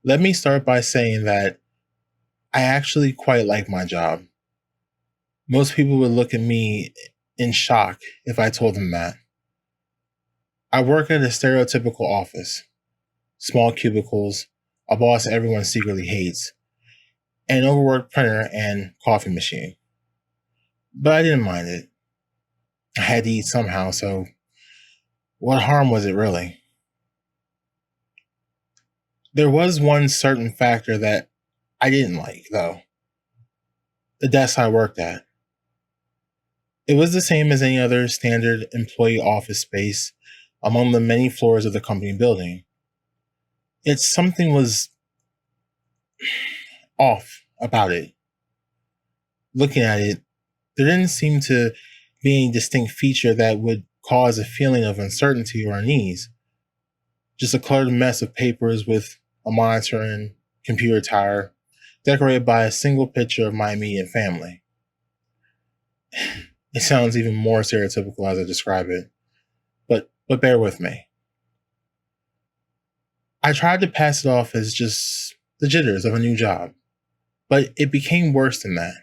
Let me start by saying that I actually quite like my job. Most people would look at me in shock if I told them that. I work at a stereotypical office, small cubicles, a boss everyone secretly hates, an overworked printer and coffee machine. But I didn't mind it. I had to eat somehow, so what harm was it really? There was one certain factor that I didn't like, though: the desk I worked at. It was the same as any other standard employee office space among the many floors of the company building. It's something was off about it. Looking at it, there didn't seem to be any distinct feature that would cause a feeling of uncertainty or unease. Just a cluttered mess of papers with a monitor and computer tower, decorated by a single picture of my immediate family. It sounds even more stereotypical as I describe it, but bear with me. I tried to pass it off as just the jitters of a new job, but it became worse than that.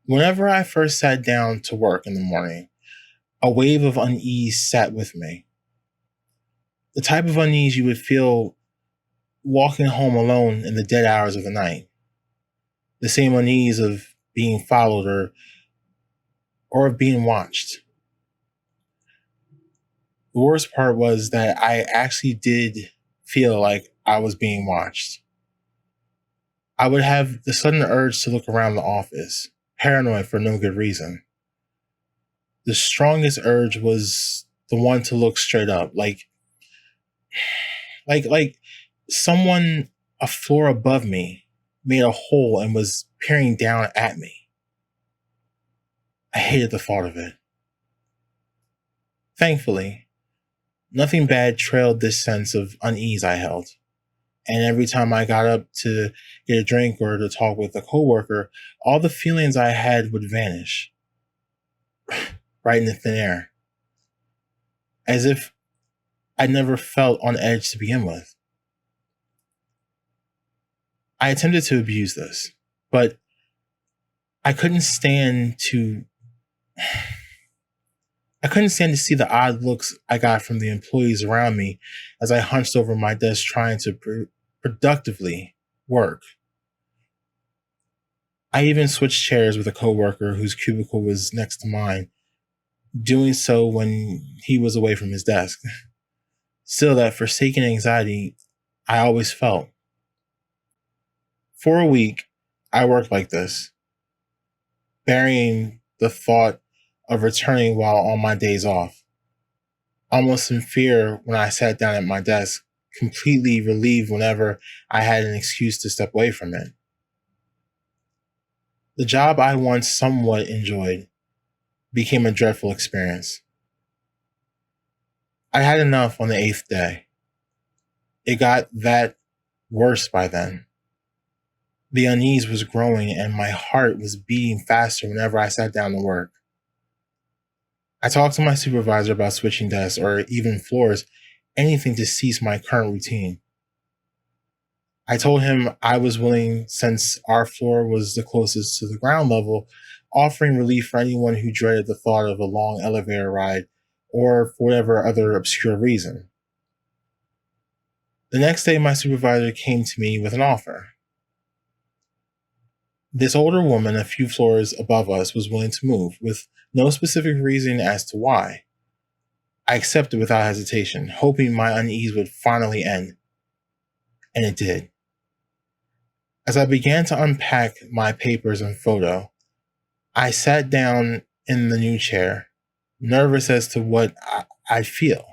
Whenever I first sat down to work in the morning, a wave of unease sat with me. The type of unease you would feel walking home alone in the dead hours of the night. The same unease of being followed or of being watched. The worst part was that I actually did feel like I was being watched. I would have the sudden urge to look around the office, paranoid for no good reason. The strongest urge was the one to look straight up, like someone a floor above me made a hole and was peering down at me. I hated the thought of it. Thankfully, nothing bad trailed this sense of unease I held. And every time I got up to get a drink or to talk with a coworker, all the feelings I had would vanish right in the thin air, as if I never felt on edge to begin with. I attempted to abuse this, but I couldn't stand to I couldn't stand to see the odd looks I got from the employees around me as I hunched over my desk trying to productively work. I even switched chairs with a coworker whose cubicle was next to mine, doing so when he was away from his desk. Still, that forsaken anxiety I always felt. For a week, I worked like this, burying the thought of returning while on my days off, almost in fear when I sat down at my desk, completely relieved whenever I had an excuse to step away from it. The job I once somewhat enjoyed became a dreadful experience. I had enough on the eighth day. It got that worse by then. The unease was growing and my heart was beating faster whenever I sat down to work. I talked to my supervisor about switching desks or even floors, anything to cease my current routine. I told him I was willing, since our floor was the closest to the ground level, offering relief for anyone who dreaded the thought of a long elevator ride or for whatever other obscure reason. The next day, my supervisor came to me with an offer. This older woman, a few floors above us, was willing to move, with no specific reason as to why. I accepted without hesitation, hoping my unease would finally end. And it did. As I began to unpack my papers and photo, I sat down in the new chair, nervous as to what I'd feel.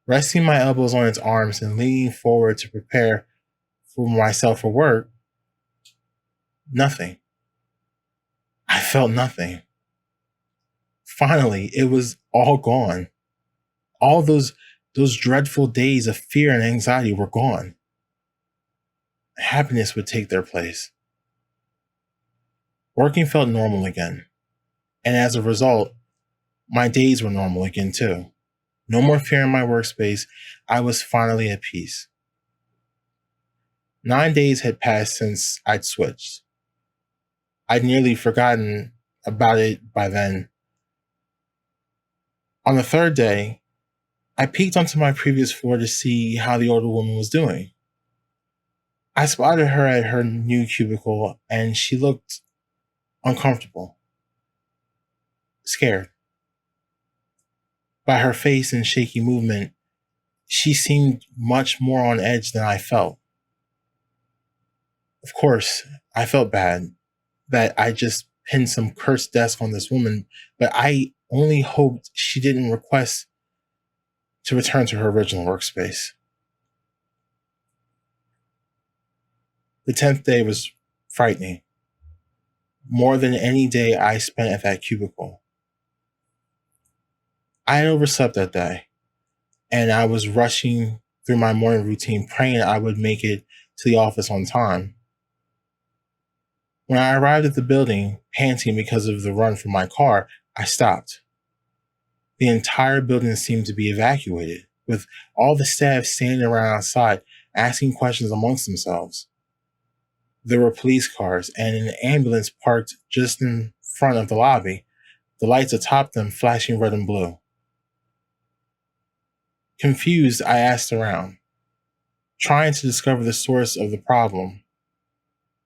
Resting my elbows on its arms and leaning forward to prepare for myself for work, nothing. I felt nothing. Finally, it was all gone. All those dreadful days of fear and anxiety were gone. Happiness would take their place. Working felt normal again. And as a result, my days were normal again too. No more fear in my workspace. I was finally at peace. 9 days had passed since I'd switched. I'd nearly forgotten about it by then. On the third day, I peeked onto my previous floor to see how the older woman was doing. I spotted her at her new cubicle, and she looked uncomfortable, scared. By her face and shaky movement, she seemed much more on edge than I felt. Of course, I felt bad that I just pinned some cursed desk on this woman, but I only hoped she didn't request to return to her original workspace. The 10th day was frightening, more than any day I spent at that cubicle. I had overslept that day, and I was rushing through my morning routine, praying I would make it to the office on time. When I arrived at the building, panting because of the run from my car, I stopped. The entire building seemed to be evacuated, with all the staff standing around outside asking questions amongst themselves. There were police cars and an ambulance parked just in front of the lobby, the lights atop them flashing red and blue. Confused, I asked around, trying to discover the source of the problem.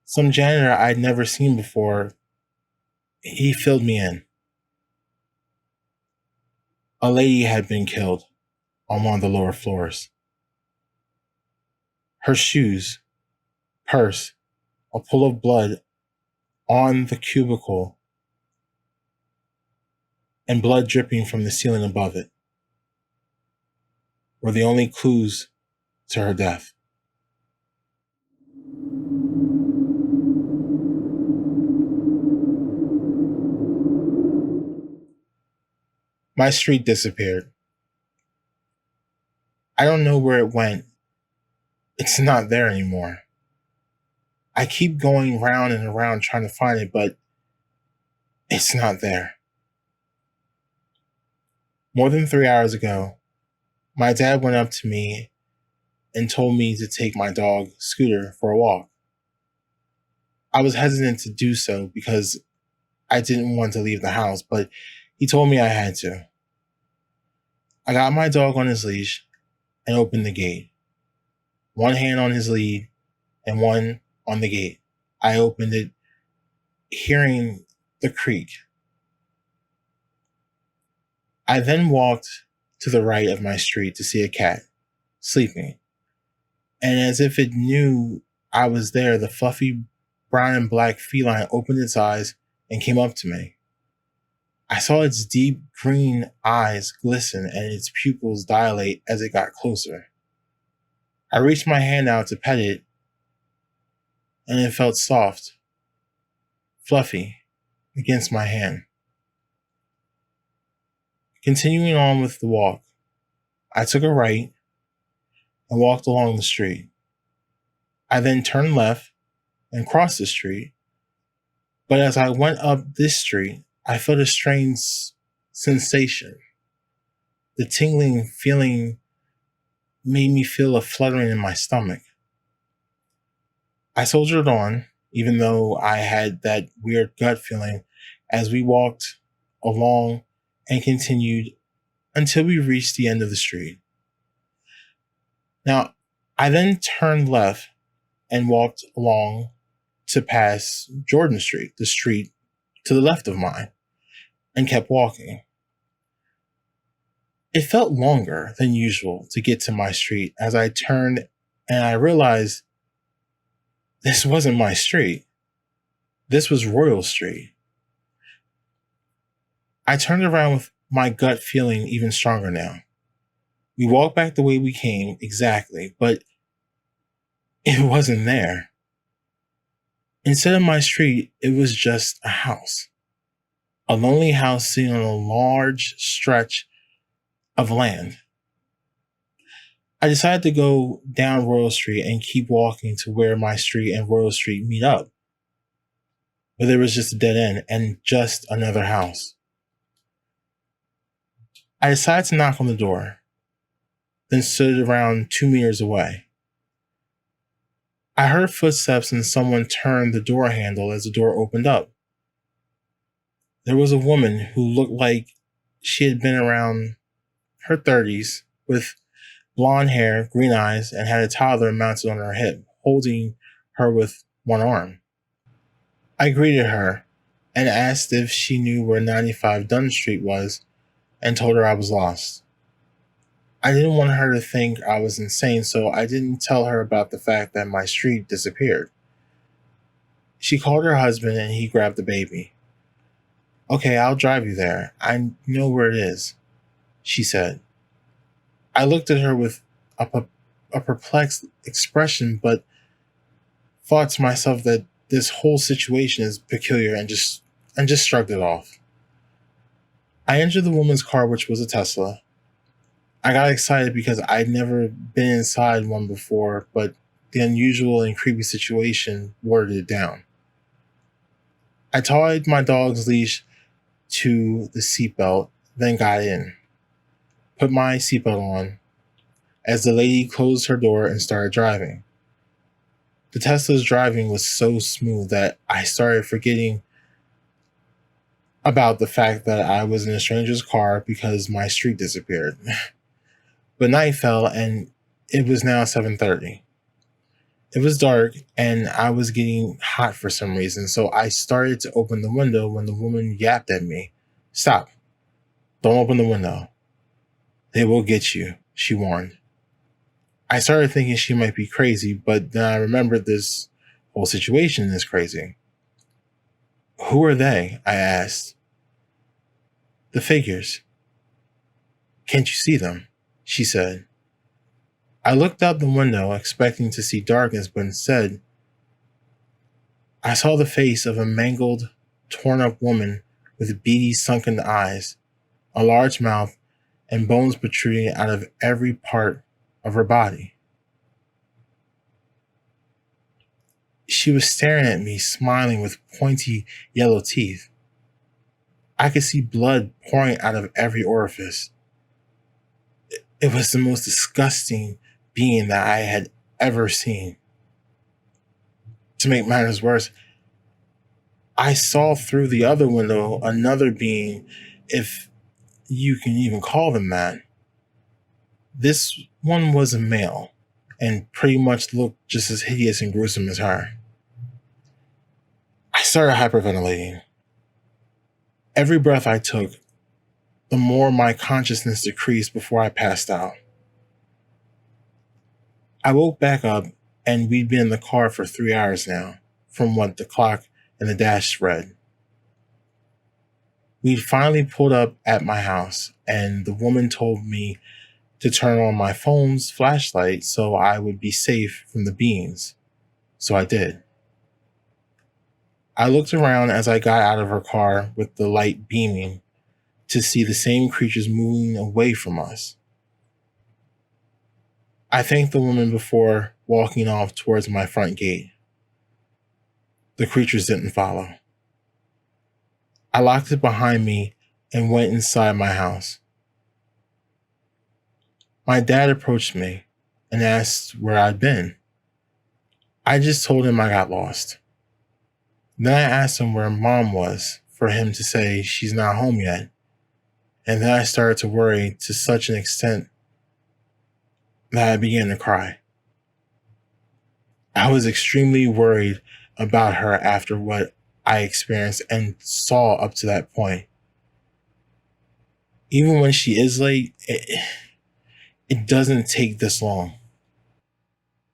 Some janitor I'd never seen before, he filled me in. A lady had been killed on one of the lower floors. Her shoes, purse, a pool of blood on the cubicle, and blood dripping from the ceiling above it were the only clues to her death. My street disappeared. I don't know where it went. It's not there anymore. I keep going round and around trying to find it, but it's not there. More than 3 hours ago, my dad went up to me and told me to take my dog, Scooter, for a walk. I was hesitant to do so because I didn't want to leave the house, but he told me I had to. I got my dog on his leash and opened the gate. One hand on his lead and one on the gate. I opened it, hearing the creak. I then walked to the right of my street to see a cat, sleeping. And as if it knew I was there, the fluffy brown and black feline opened its eyes and came up to me. I saw its deep green eyes glisten and its pupils dilate as it got closer. I reached my hand out to pet it, and it felt soft, fluffy, against my hand. Continuing on with the walk, I took a right and walked along the street. I then turned left and crossed the street, but as I went up this street, I felt a strange sensation. The tingling feeling made me feel a fluttering in my stomach. I soldiered on, even though I had that weird gut feeling, as we walked along and continued until we reached the end of the street. Now, I then turned left and walked along to pass Jordan Street, the street to the left of mine, and kept walking. It felt longer than usual to get to my street as I turned and I realized this wasn't my street. This was Royal Street. I turned around with my gut feeling even stronger now. We walked back the way we came, exactly, but it wasn't there. Instead of my street, it was just a house. A lonely house sitting on a large stretch of land. I decided to go down Royal Street and keep walking to where my street and Royal Street meet up. But there was just a dead end and just another house. I decided to knock on the door, then stood around 2 meters away. I heard footsteps and someone turned the door handle as the door opened up. There was a woman who looked like she had been around her 30s with blonde hair, green eyes, and had a toddler mounted on her hip, holding her with one arm. I greeted her and asked if she knew where 95 Dunn Street was and told her I was lost. I didn't want her to think I was insane, so I didn't tell her about the fact that my street disappeared. She called her husband and he grabbed the baby. Okay, I'll drive you there. I know where it is, she said. I looked at her with a perplexed expression, but thought to myself that this whole situation is peculiar and just shrugged it off. I entered the woman's car, which was a Tesla. I got excited because I'd never been inside one before, but the unusual and creepy situation watered it down. I tied my dog's leash to the seatbelt, then got in, put my seatbelt on, as the lady closed her door and started driving. The Tesla's driving was so smooth that I started forgetting about the fact that I was in a stranger's car because my street disappeared. But night fell and it was now 7:30. It was dark and I was getting hot for some reason, so I started to open the window when the woman yapped at me. Stop. Don't open the window. They will get you, she warned. I started thinking she might be crazy, but then I remembered this whole situation is crazy. Who are they? I asked. The figures. Can't you see them? She said. I looked out the window, expecting to see darkness, but instead, I saw the face of a mangled, torn up woman with beady, sunken eyes, a large mouth, and bones protruding out of every part of her body. She was staring at me, smiling with pointy yellow teeth. I could see blood pouring out of every orifice. It was the most disgusting being that I had ever seen. To make matters worse, I saw through the other window another being, if you can even call them that. This one was a male and pretty much looked just as hideous and gruesome as her. I started hyperventilating. Every breath I took, the more my consciousness decreased before I passed out. I woke back up and we'd been in the car for 3 hours now, from what the clock and the dash read. We'd finally pulled up at my house, and the woman told me to turn on my phone's flashlight so I would be safe from the beings. So I did. I looked around as I got out of her car with the light beaming to see the same creatures moving away from us. I thanked the woman before walking off towards my front gate. The creatures didn't follow. I locked it behind me and went inside my house. My dad approached me and asked where I'd been. I just told him I got lost. Then I asked him where mom was for him to say she's not home yet. And then I started to worry to such an extent that I began to cry. I was extremely worried about her after what I experienced and saw up to that point. Even when she is late, it doesn't take this long.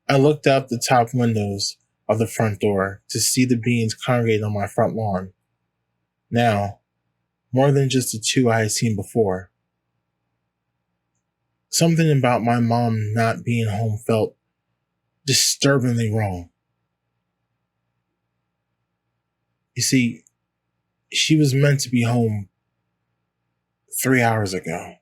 I looked out the top windows of the front door to see the beings congregate on my front lawn. Now, more than just the two I had seen before. Something about my mom not being home felt disturbingly wrong. You see, she was meant to be home 3 hours ago.